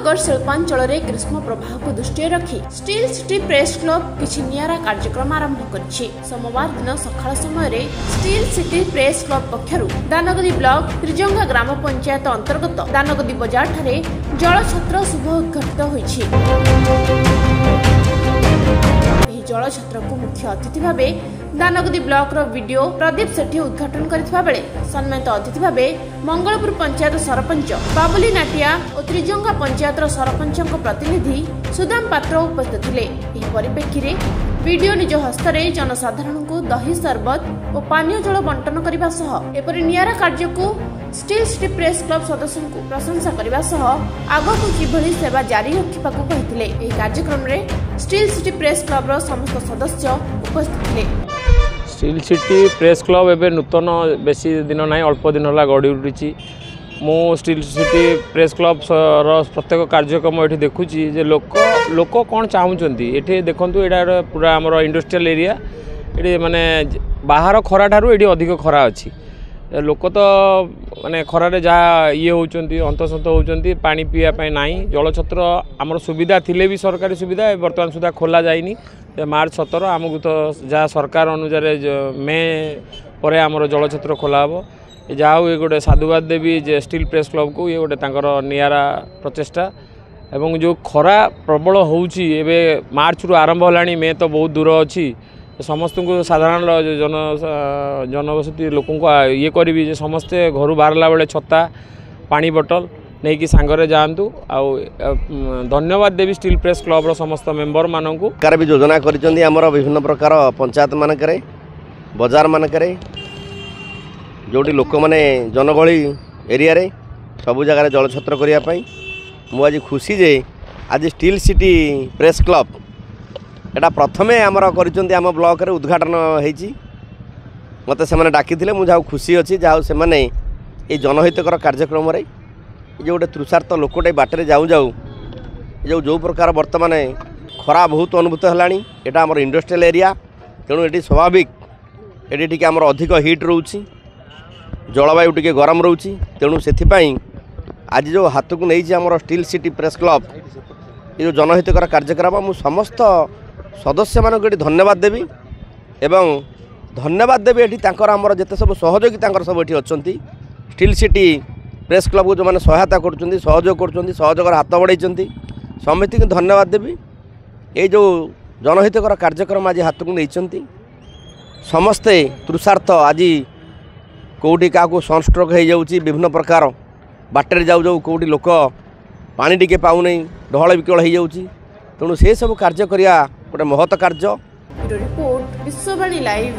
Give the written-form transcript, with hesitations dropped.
नगर शिल्पांचल ग्रीष्म प्रवाह को दृष्टि रखी स्टील सिटी प्रेस क्लब किछि नियारा कार्यक्रम आरंभ करिछि। सोमवार दिन सकाळ समय रे स्टील सिटी प्रेस क्लब पक्षरु दानगदी ब्लॉक त्रिजंगा ग्राम पंचायत अंतर्गत दानगदी बाजार ठारे जल छत्र शुभ उद्घाटित होइछि। जल छत्र को मुख्य अतिथि भावे दानगदी ब्लॉक रो वीडियो प्रदीप सेठी उद्घाटन करथिबा बेले सम्मानित अतिथि भावे मंगलपुर पंचायत सरपंच बाबुली नाटिया और त्रिजंगा पंचायत रो सरपंचक प्रतिनिधि सुदाम पात्र उपस्थित थिले। एही परिप्रेक्षी रे वीडियो निज हस्तरे जनसाधारण को दही शरबत और पानीय जल बंटन करबा सह एपरि नियारा कार्य को स्टील सिटी प्रेस क्लब सदस्य को प्रशंसा करबा सह आगो को किभली सेवा जारी रखिबा को कहिथिले। एही कार्यक्रम रे स्टील सिटी प्रेस क्लब रो समस्त सदस्य उपस्थित थिले। स्टील सिटी प्रेस क्लब एवं नूतन बेसी दिन ना अल्प दिन है गढ़ी उठी मु स्टील सिटी प्रेस क्लब प्रत्येक कार्यक्रम ये देखुची जे लोक कौन चाहूँगी ये देखूँ यहाँ पूरा आमर इंडस्ट्रियल एरिया ये माने बाहर खरा ठारू ये अधिक खरा अच्छी लोक तो माने खरारे जहाँ ये होती अंतसंत होती पानी पीवाई ना जलछत्र आमर सुविधा थिले भी सरकारी सुविधा बर्तमान सुधा खोला जाइनी मार्च 17 आमको तो जहाँ सरकार अनुसार मे पर आमर जलछत्र खोला हे जहाँ ये गोटे साधुवाद देवी जे स्टील प्रेस क्लब को ये गोटे नियारा प्रचेषा एवं जो खरा प्रबल होउची एबे मार्च रु आरंभ होलानी मे तो बहुत दूर अच्छी समस्त को साधारण जनबसती लोक ये करी समस्ते घर बाहरला बेले छता पानी बोतल नहीं कि सांगरे जातु आउ धन्यवाद देवी स्टील प्रेस क्लब रो समस्त मेंबर मानू सरकार भी योजना कर विभिन्न प्रकार पंचायत मानक बजार मानक जोटी लोक मैंने जनगहली एरिया रे सबू जगह जलछत्र करने मुझे खुशी जे आज स्टील सिटी प्रेस क्लब एटा प्रथमे आमर कर ब्लॉक रे उद्घाटन होती मत से डाकी मुझे खुशी अच्छी जहाँ से जनहितकर कार्यक्रम रे जो गोटे तृषार्थ लोकटे बाटर जाऊँ जाऊँ जो प्रकार बर्तमान खरा बहुत अनुभूत है यहाँ आम इंडस्ट्रियल एरिया तेणु ये स्वाभाविक ये आमर अधिक हिट रोची जलवायु टी गरम रोची तेणु से आज जो हाथ को नहीं आम स्टील सिटी प्रेस क्लब ये जो जनहितकर कार्यक्रम मु समस्त सदस्य मानक धन्यवाद देवी एवं धन्यवाद देवी ये आमर जिते सब सहयोगी सब ये अच्छा स्टील सिटी प्रेस क्लब को जो मैंने सहायता कर सहयोग कर हाथ बढ़ाई समिति को धन्यवाद देवी ये जो जनहितकर कार्यक्रम आज हाथ को नहीं समस्ते तृषार्थ आज कौटी क्या सनस्ट्रोक हो जाऊँगी विभिन्न प्रकार बाटर जाऊ जाऊ कौटी लोक पानी टिके पाऊना ढल विकल हो जाऊँगी तेणु से सब कार्य करिया गोटे महत कार्य। Report Biswabani live.